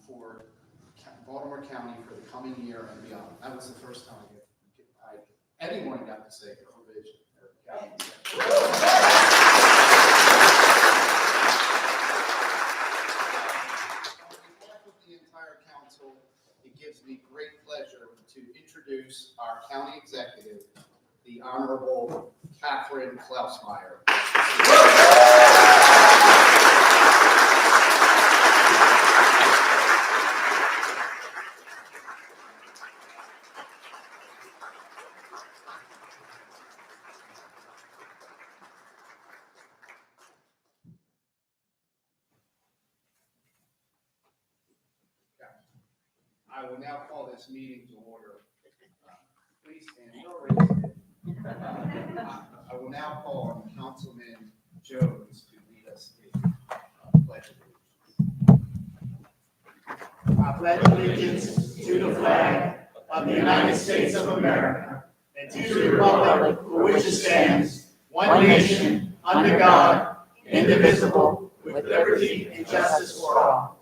for Baltimore County for the coming year and beyond. That was the first time anyone got to say provision. On behalf of the entire council, it gives me great pleasure to introduce our county executive, the Honorable Catherine Klausmeyer. I will now call this meeting to order. Please stand. I will now call on Councilman Jones to lead us in pledge of allegiance. I pledge allegiance to the flag of the United States of America and to the republic for which it stands, one nation, under God, indivisible, with liberty and justice for all.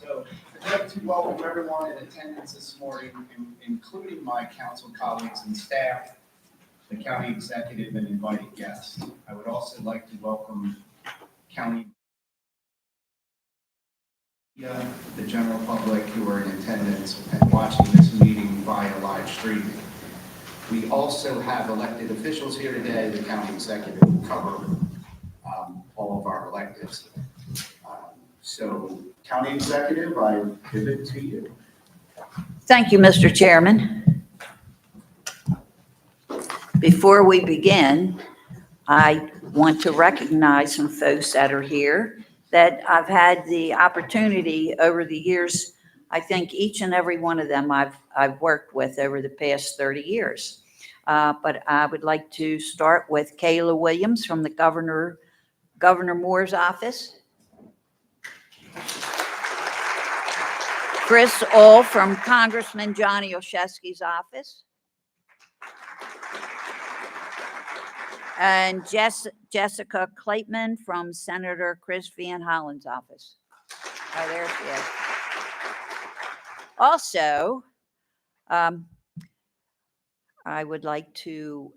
So I'd like to welcome everyone in attendance this morning, including my council colleagues and staff, the county executive, and invited guests. I would also like to welcome county, the general public who are in attendance and watching this meeting via live streaming. We also have elected officials here today. The county executive will cover all of our electives. So, county executive, I give it to you. Thank you, Mr. Chairman. Before we begin, I want to recognize some folks that are here that I've had the opportunity over the years. I think each and every one of them I've worked with over the past 30 years. But I would like to start with Kayla Williams from the Governor Moore's office. Chris Ohl from Congressman Johnny Olszewski's office. And Jessica Clayton from Senator Chris Van Hollen's office. Oh, there she is. Also, I would like to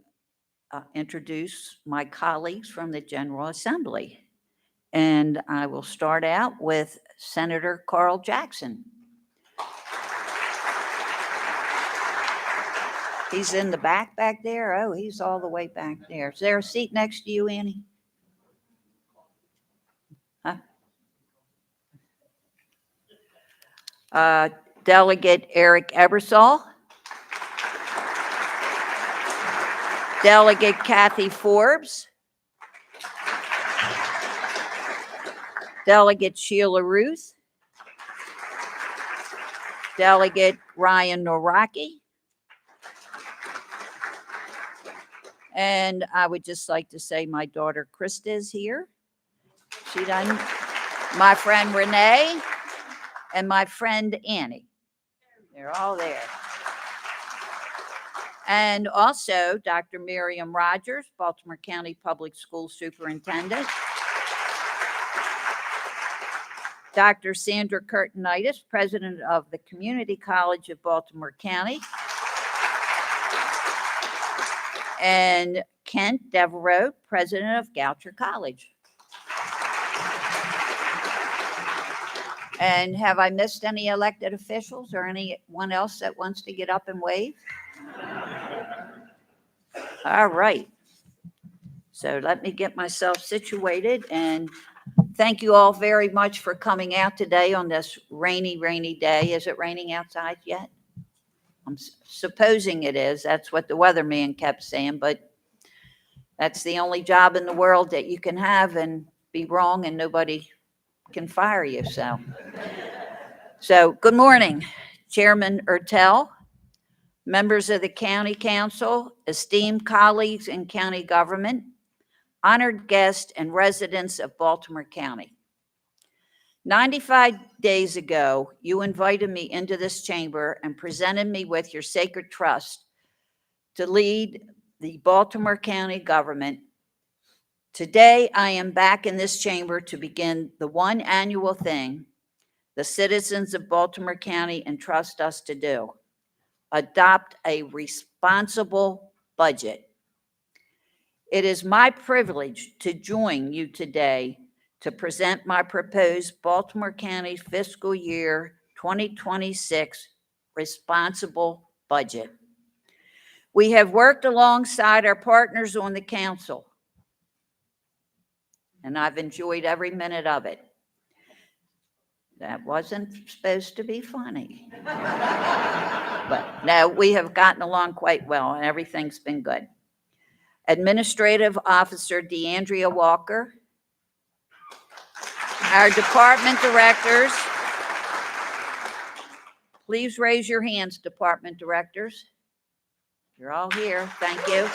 introduce my colleagues from the General Assembly. And I will start out with Senator Carl Jackson. He's in the back there. Oh, he's all the way back there. Is there a seat next to you, Annie? Huh? Delegate Eric Ebersol. Delegate Kathy Forbes. Delegate Sheila Ruth. Delegate Ryan Noraki. And I would just like to say my daughter Krista is here. She done. My friend Renee and my friend Annie. They're all there. And also Dr. Miriam Rogers, Baltimore County Public School Superintendent. Dr. Sandra Curtinitis, President of the Community College of Baltimore County. And Kent Devereaux, President of Goucher College. And have I missed any elected officials or anyone else that wants to get up and wave? All right. So let me get myself situated, and thank you all very much for coming out today on this rainy day. Is it raining outside yet? I'm supposing it is. That's what the weatherman kept saying, but that's the only job in the world that you can have and be wrong and nobody can fire you. So good morning, Chairman Ertel, members of the County Council, esteemed colleagues in county government, honored guests, and residents of Baltimore County. 95 days ago, you invited me into this chamber and presented me with your sacred trust to lead the Baltimore County government. Today, I am back in this chamber to begin the one annual thing the citizens of Baltimore County entrust us to do: adopt a responsible budget. It is my privilege to join you today to present my proposed Baltimore County fiscal year 2026 responsible budget. We have worked alongside our partners on the council, and I've enjoyed every minute of it. That wasn't supposed to be funny. But no, we have gotten along quite well, and everything's been good. Administrative Officer DeAndrea Walker, our department directors. Please raise your hands, department directors. You're all here. Thank you.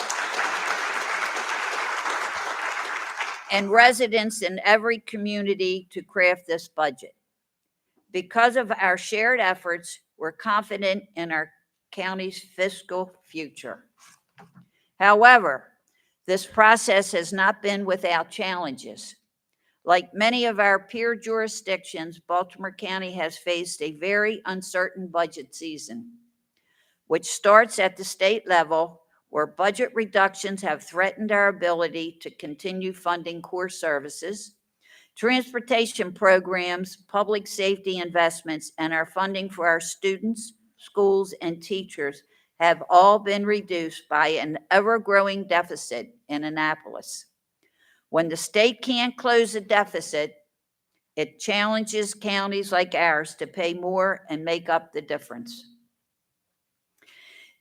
And residents in every community to craft this budget. Because of our shared efforts, we're confident in our county's fiscal future. However, this process has not been without challenges. Like many of our peer jurisdictions, Baltimore County has faced a very uncertain budget season, which starts at the state level, where budget reductions have threatened our ability to continue funding core services, transportation programs, public safety investments, and our funding for our students, schools, and teachers have all been reduced by an ever-growing deficit in Annapolis. When the state can't close the deficit, it challenges counties like ours to pay more and make up the difference.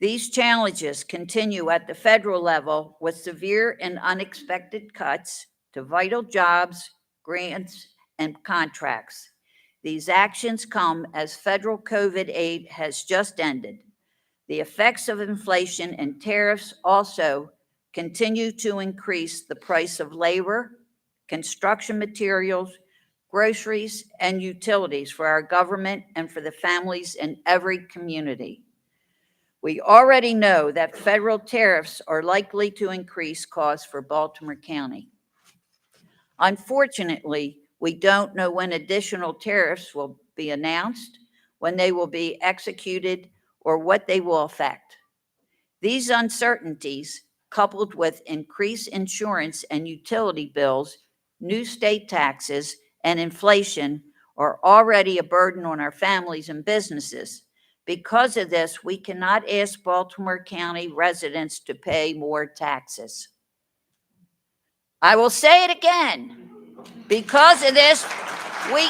These challenges continue at the federal level with severe and unexpected cuts to vital jobs, grants, and contracts. These actions come as federal COVID aid has just ended. The effects of inflation and tariffs also continue to increase the price of labor, construction materials, groceries, and utilities for our government and for the families in every community. We already know that federal tariffs are likely to increase costs for Baltimore County. Unfortunately, we don't know when additional tariffs will be announced, when they will be executed, or what they will affect. These uncertainties, coupled with increased insurance and utility bills, new state taxes, and inflation, are already a burden on our families and businesses. Because of this, we cannot ask Baltimore County residents to pay more taxes. I will say it again. Because of this, we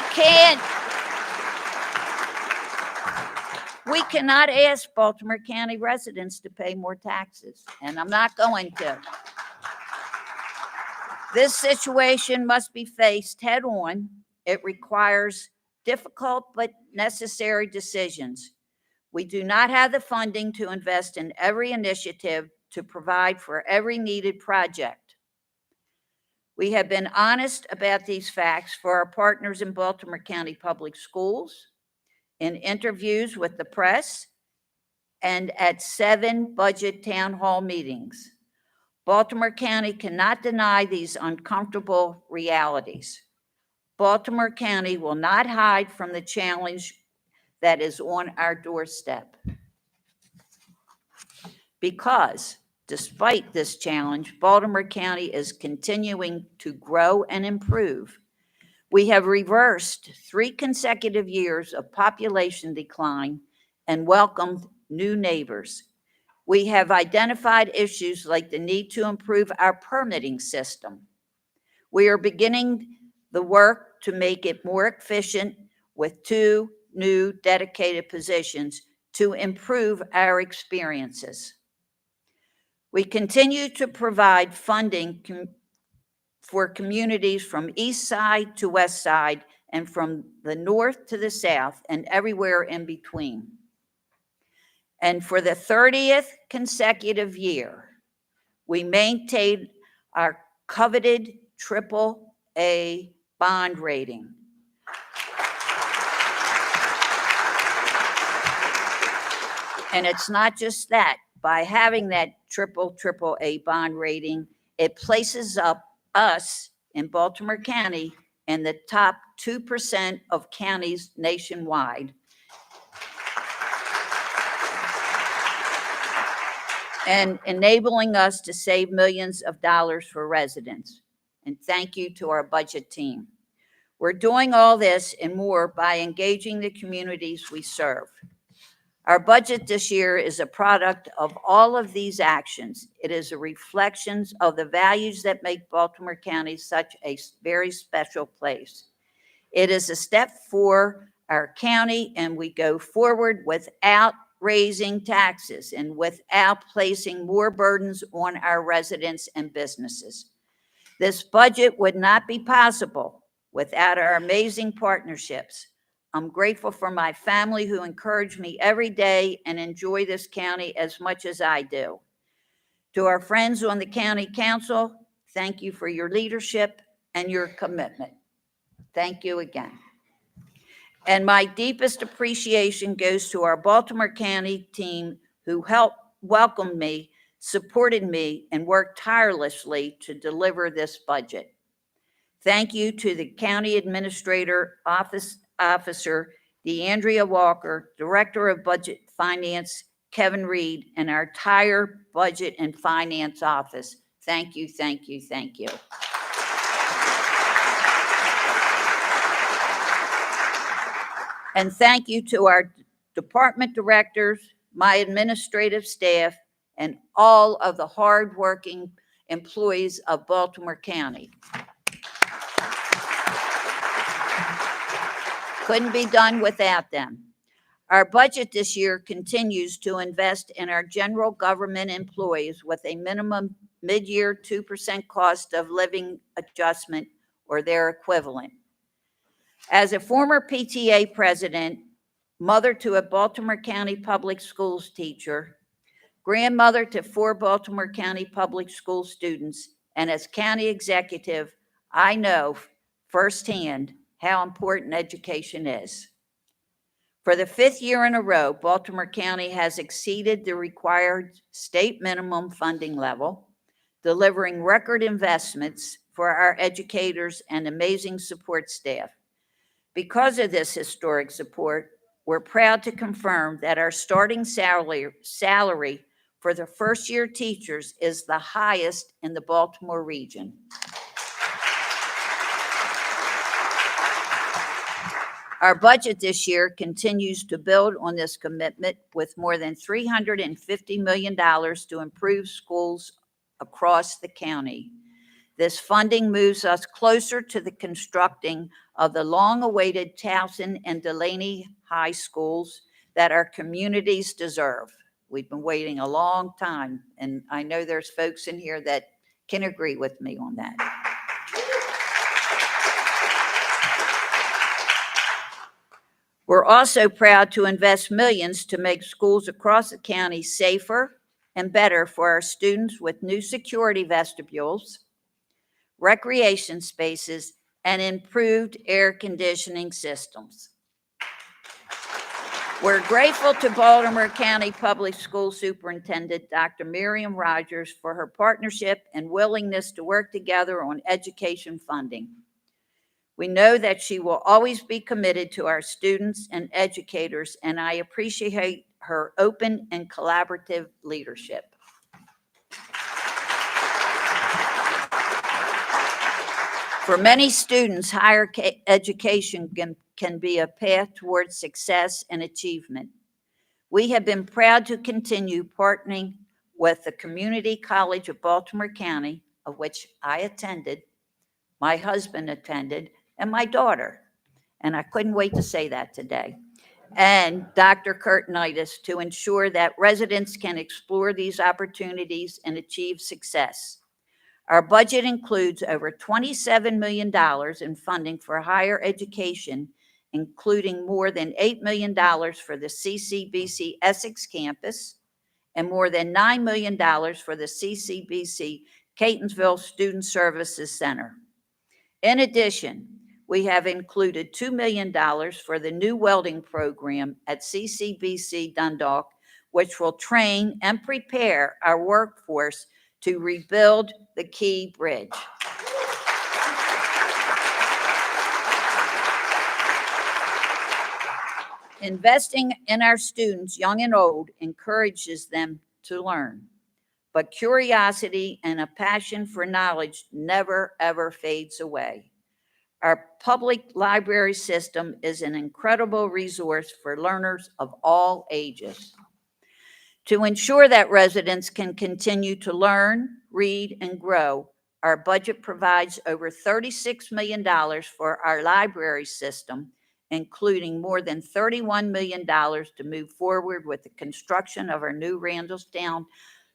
cannot ask Baltimore County residents to pay more taxes, and I'm not going to. This situation must be faced head on. It requires difficult but necessary decisions. We do not have the funding to invest in every initiative to provide for every needed project. We have been honest about these facts for our partners in Baltimore County Public Schools, in interviews with the press, and at 7 budget town hall meetings. Baltimore County cannot deny these uncomfortable realities. Baltimore County will not hide from the challenge that is on our doorstep. Because, despite this challenge, Baltimore County is continuing to grow and improve. We have reversed 3 consecutive years of population decline and welcomed new neighbors. We have identified issues like the need to improve our permitting system. We are beginning the work to make it more efficient with 2 new dedicated positions to improve our experiences. We continue to provide funding for communities from east side to west side and from the north to the south and everywhere in between. And for the 30th consecutive year, we maintained our coveted AAA bond rating. And it's not just that, by having that triple A bond rating, it places us in Baltimore County in the top 2% of counties nationwide. And enabling us to save millions of dollars for residents. And thank you to our budget team. We're doing all this and more by engaging the communities we serve. Our budget this year is a product of all of these actions. It is a reflection of the values that make Baltimore County such a very special place. It is a step for our county, and we go forward without raising taxes and without placing more burdens on our residents and businesses. This budget would not be possible without our amazing partnerships. I'm grateful for my family who encourage me every day and enjoy this county as much as I do. To our friends on the county council, thank you for your leadership and your commitment. Thank you again. And my deepest appreciation goes to our Baltimore County team who helped welcome me, supported me, and worked tirelessly to deliver this budget. Thank you to the County Administrator Officer, DeAndrea Walker, Director of Budget Finance, Kevin Reed, and our entire Budget and Finance Office. Thank you, thank you, thank you. And thank you to our department directors, my administrative staff, and all of the hardworking employees of Baltimore County. Couldn't be done without them. Our budget this year continues to invest in our general government employees with a minimum mid-year 2% cost of living adjustment or their equivalent. As a former PTA president, mother to a Baltimore County Public Schools teacher, grandmother to 4 Baltimore County Public School students, and as county executive, I know firsthand how important education is. For the 5th year in a row, Baltimore County has exceeded the required state minimum funding level, delivering record investments for our educators and amazing support staff. Because of this historic support, we're proud to confirm that our starting salary for the first-year teachers is the highest in the Baltimore region. Our budget this year continues to build on this commitment with more than $350 million to improve schools across the county. This funding moves us closer to the constructing of the long-awaited Towson and Delaney High Schools that our communities deserve. We've been waiting a long time, and I know there's folks in here that can agree with me on that. We're also proud to invest millions to make schools across the county safer and better for our students with new security vestibules, recreation spaces, and improved air conditioning systems. We're grateful to Baltimore County Public School Superintendent Dr. Miriam Rogers for her partnership and willingness to work together on education funding. We know that she will always be committed to our students and educators, and I appreciate her open and collaborative leadership. For many students, higher education can be a path towards success and achievement. We have been proud to continue partnering with the Community College of Baltimore County, of which I attended, my husband attended, and my daughter, and I couldn't wait to say that today, and Dr. Kurtinitis to ensure that residents can explore these opportunities and achieve success. Our budget includes over $27 million in funding for higher education, including more than $8 million for the CCBC Essex campus and more than $9 million for the CCBC Catonsville Student Services Center. In addition, we have included $2 million for the new welding program at CCBC Dundalk, which will train and prepare our workforce to rebuild the Key Bridge. Investing in our students, young and old, encourages them to learn. But curiosity and a passion for knowledge never, ever fades away. Our public library system is an incredible resource for learners of all ages. To ensure that residents can continue to learn, read, and grow, our budget provides over $36 million for our library system, including more than $31 million to move forward with the construction of our new Randallstown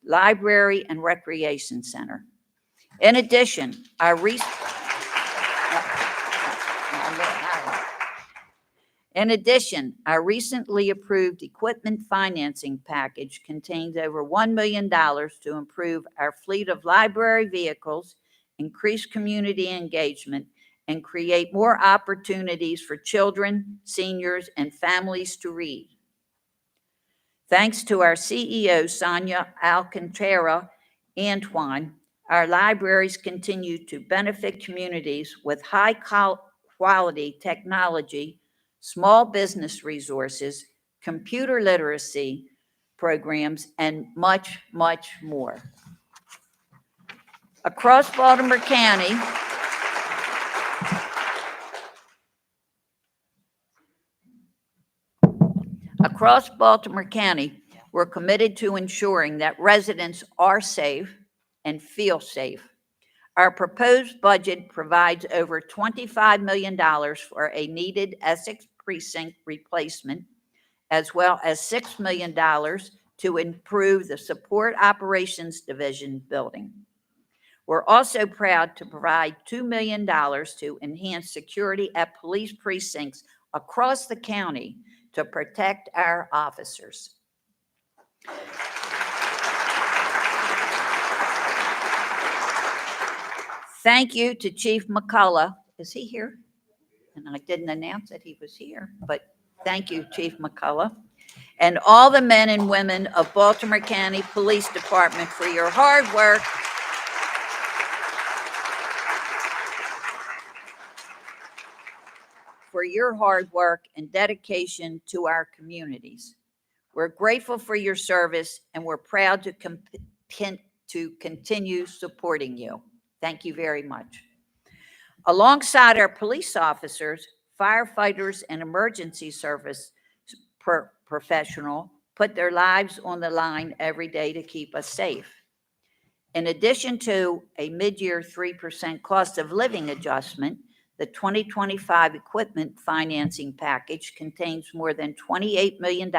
Library and Recreation Center. In addition, our recently approved equipment financing package contains over $1 million to improve our fleet of library vehicles, increase community engagement, and create more opportunities for children, seniors, and families to read. Thanks to our CEO, Sonia Alcantara Antoine, our libraries continue to benefit communities with high-quality technology, small business resources, computer literacy programs, and much, much more. Across Baltimore County, we're committed to ensuring that residents are safe and feel safe. Our proposed budget provides over $25 million for a needed Essex precinct replacement, as well as $6 million to improve the Support Operations Division building. We're also proud to provide $2 million to enhance security at police precincts across the county to protect our officers. Thank you to Chief McCullough. Is he here? And I didn't announce that he was here, but thank you, Chief McCullough, and all the men and women of Baltimore County Police Department for your hard work and dedication to our communities. We're grateful for your service, and we're proud to continue supporting you. Thank you very much. Alongside our police officers, firefighters, and emergency service professionals put their lives on the line every day to keep us safe. In addition to a mid-year 3% cost of living adjustment, the 2025 equipment financing package contains more than $28 million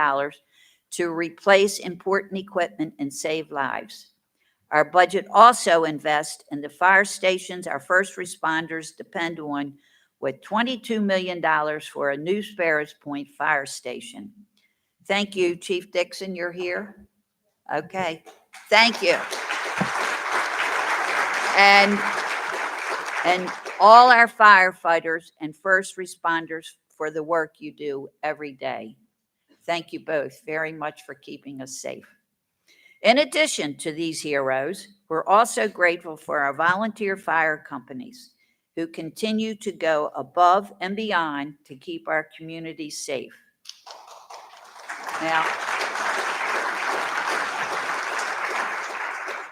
to replace important equipment and save lives. Our budget also invests in the fire stations our first responders depend on, with $22 million for a new Sparrows Point fire station. Thank you, Chief Dixon, you're here? Okay, thank you. And all our firefighters and first responders for the work you do every day. Thank you both very much for keeping us safe. In addition to these heroes, we're also grateful for our volunteer fire companies who continue to go above and beyond to keep our communities safe. Now,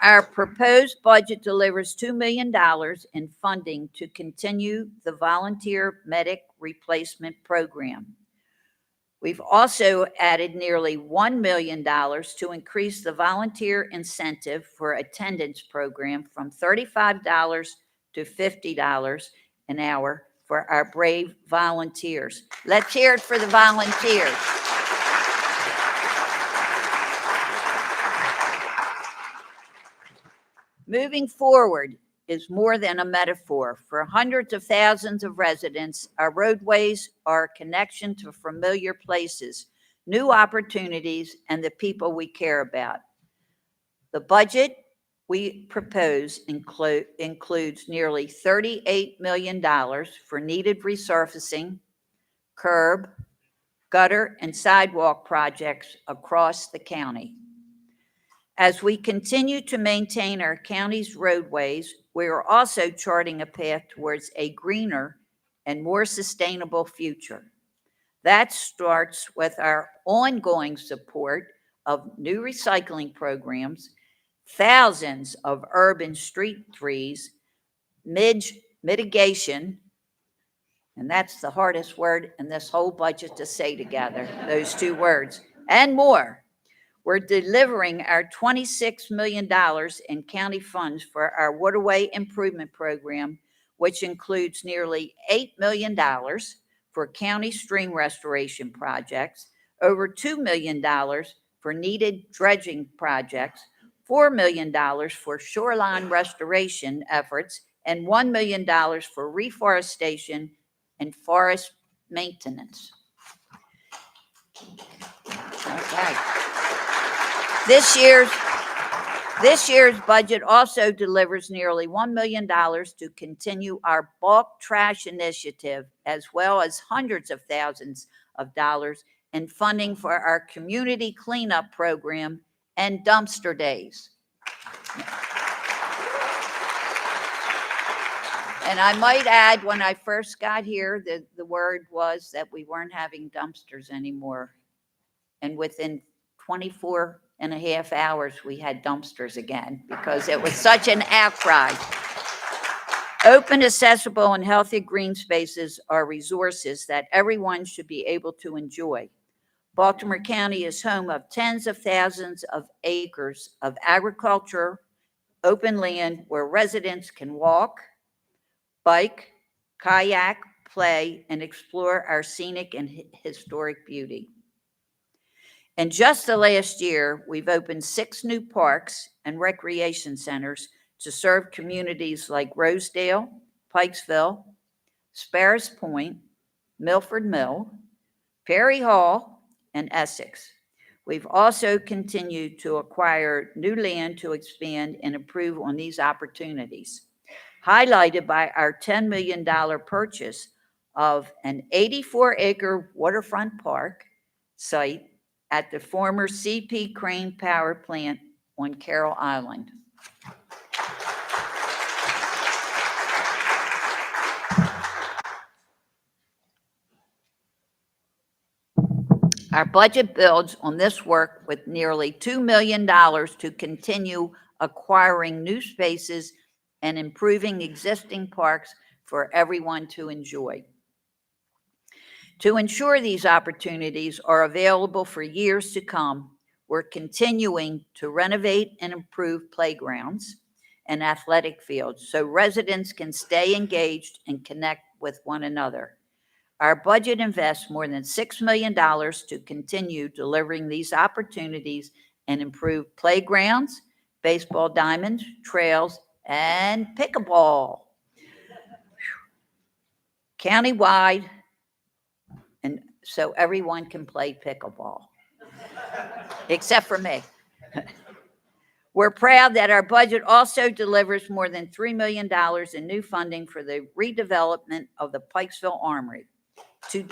our proposed budget delivers $2 million in funding to continue the volunteer medic replacement program. We've also added nearly $1 million to increase the volunteer incentive for attendance program from $35 to $50 an hour for our brave volunteers. Let's hear it for the volunteers. Moving forward is more than a metaphor. For hundreds of thousands of residents, our roadways are a connection to familiar places, new opportunities, and the people we care about. The budget we propose includes nearly $38 million for needed resurfacing, curb, gutter, and sidewalk projects across the county. As we continue to maintain our county's roadways, we are also charting a path towards a greener and more sustainable future. That starts with our ongoing support of new recycling programs, thousands of urban street trees, mitigation, and that's the hardest word in this whole budget to say together, those two words, and more. We're delivering our $26 million in county funds for our waterway improvement program, which includes nearly $8 million for county stream restoration projects, over $2 million for needed dredging projects, $4 million for shoreline restoration efforts, and $1 million for reforestation and forest maintenance. Okay. This year's budget also delivers nearly $1 million to continue our bulk trash initiative, as well as hundreds of thousands of dollars in funding for our community cleanup program and dumpster days. And I might add, when I first got here, the word was that we weren't having dumpsters anymore. And within 24 and a half hours, we had dumpsters again because it was such an outcry. Open, accessible, and healthy green spaces are resources that everyone should be able to enjoy. Baltimore County is home of tens of thousands of acres of agriculture, open land where residents can walk, bike, kayak, play, and explore our scenic and historic beauty. In just the last year, we've opened 6 new parks and recreation centers to serve communities like Rosedale, Pikesville, Sparrows Point, Milford Mill, Perry Hall, and Essex. We've also continued to acquire new land to expand and improve on these opportunities, highlighted by our $10 million purchase of an 84-acre waterfront park site at the former CP Crane Power Plant on Carroll Island. Our budget builds on this work with nearly $2 million to continue acquiring new spaces and improving existing parks for everyone to enjoy. To ensure these opportunities are available for years to come, we're continuing to renovate and improve playgrounds and athletic fields so residents can stay engaged and connect with one another. Our budget invests more than $6 million to continue delivering these opportunities and improve playgrounds, baseball diamonds, trails, and pickleball. Countywide, and so everyone can play pickleball, except for me. We're proud that our budget also delivers more than $3 million in new funding for the redevelopment of the Pikesville Armory. To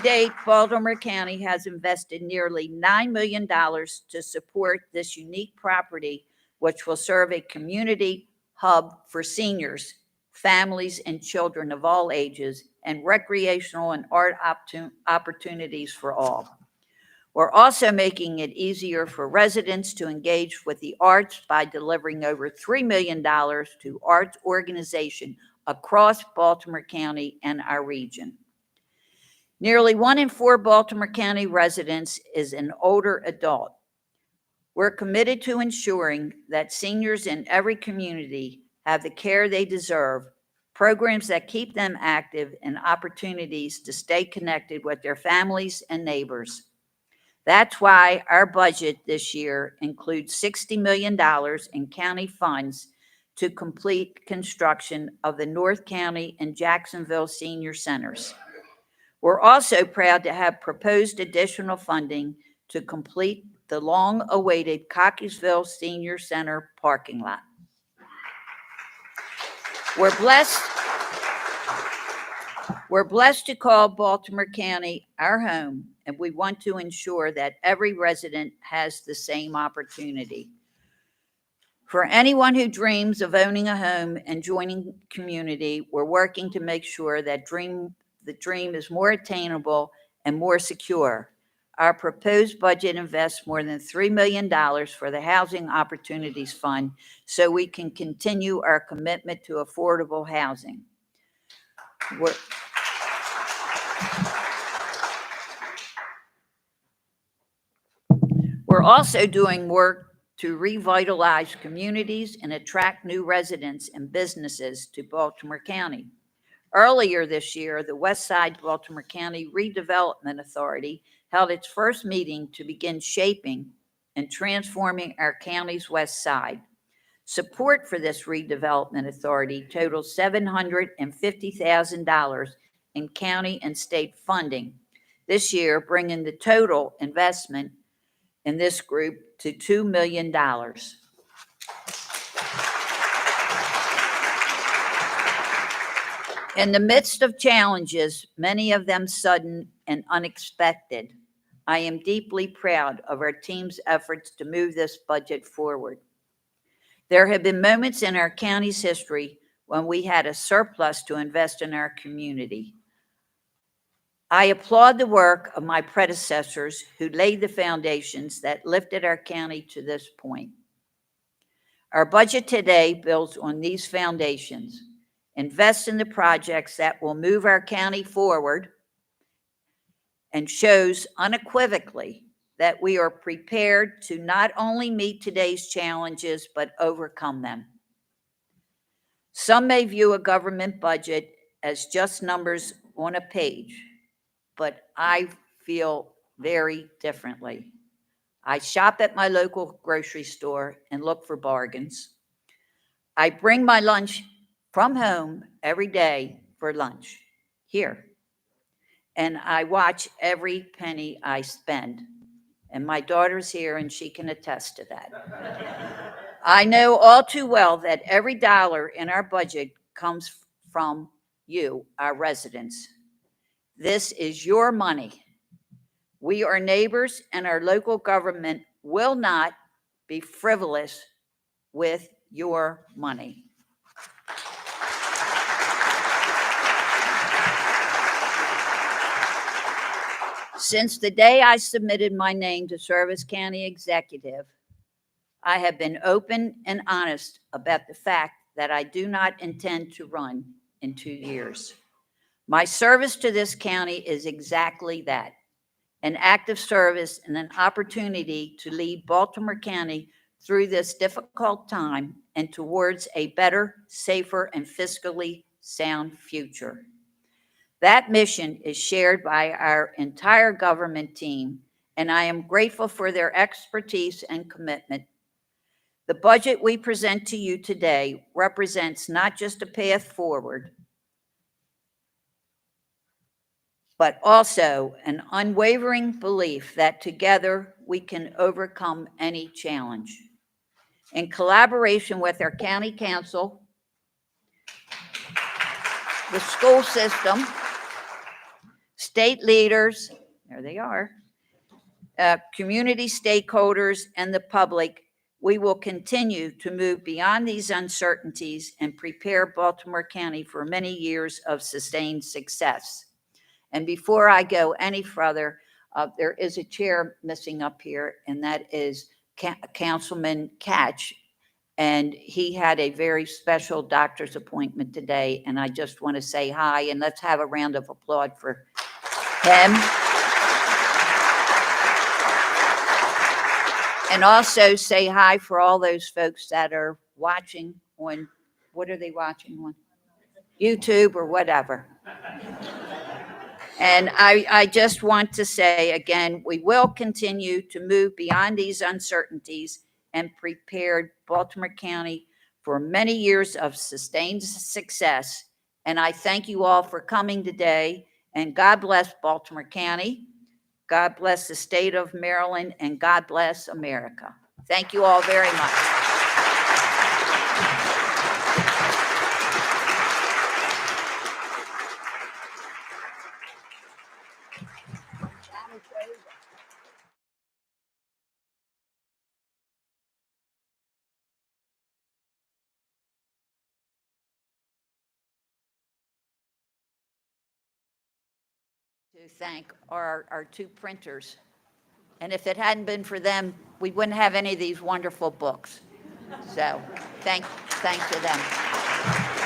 date, Baltimore County has invested nearly $9 million to support this unique property, which will serve a community hub for seniors, families, and children of all ages, and recreational and art opportunities for all. We're also making it easier for residents to engage with the arts by delivering over $3 million to arts organizations across Baltimore County and our region. Nearly 1 in 4 Baltimore County residents is an older adult. We're committed to ensuring that seniors in every community have the care they deserve, programs that keep them active, and opportunities to stay connected with their families and neighbors. That's why our budget this year includes $60 million in county funds to complete construction of the North County and Jacksonville Senior Centers. We're also proud to have proposed additional funding to complete the long-awaited Cockeysville Senior Center parking lot. We're blessed We're blessed to call Baltimore County our home, and we want to ensure that every resident has the same opportunity. For anyone who dreams of owning a home and joining community, we're working to make sure that the dream is more attainable and more secure. Our proposed budget invests more than $3 million for the Housing Opportunities Fund so we can continue our commitment to affordable housing. We're also doing work to revitalize communities and attract new residents and businesses to Baltimore County. Earlier this year, the West Side Baltimore County Redevelopment Authority held its first meeting to begin shaping and transforming our county's west side. Support for this redevelopment authority totals $750,000 in county and state funding this year, bringing the total investment in this group to $2 million. In the midst of challenges, many of them sudden and unexpected, I am deeply proud of our team's efforts to move this budget forward. There have been moments in our county's history when we had a surplus to invest in our community. I applaud the work of my predecessors who laid the foundations that lifted our county to this point. Our budget today builds on these foundations, invests in the projects that will move our county forward, and shows unequivocally that we are prepared to not only meet today's challenges, but overcome them. Some may view a government budget as just numbers on a page, but I feel very differently. I shop at my local grocery store and look for bargains. I bring my lunch from home every day for lunch here. And I watch every penny I spend. And my daughter's here and she can attest to that. I know all too well that every dollar in our budget comes from you, our residents. This is your money. We are neighbors, and our local government will not be frivolous with your money. Since the day I submitted my name to serve as county executive, I have been open and honest about the fact that I do not intend to run in 2 years. My service to this county is exactly that, an act of service and an opportunity to lead Baltimore County through this difficult time and towards a better, safer, and fiscally sound future. That mission is shared by our entire government team, and I am grateful for their expertise and commitment. The budget we present to you today represents not just a path forward, but also an unwavering belief that together we can overcome any challenge. In collaboration with our county council, the school system, state leaders, there they are, community stakeholders, and the public, we will continue to move beyond these uncertainties and prepare Baltimore County for many years of sustained success. And before I go any further, there is a chair missing up here, and that is Councilman Catch. And he had a very special doctor's appointment today, and I just want to say hi, and let's have a round of applause for him. And also say hi for all those folks that are watching on, what are they watching on? YouTube or whatever. And I just want to say again, we will continue to move beyond these uncertainties and prepare Baltimore County for many years of sustained success. And I thank you all for coming today. And God bless Baltimore County. God bless the state of Maryland, and God bless America. Thank you all very much. To thank our two printers. And if it hadn't been for them, we wouldn't have any of these wonderful books. So thanks to them.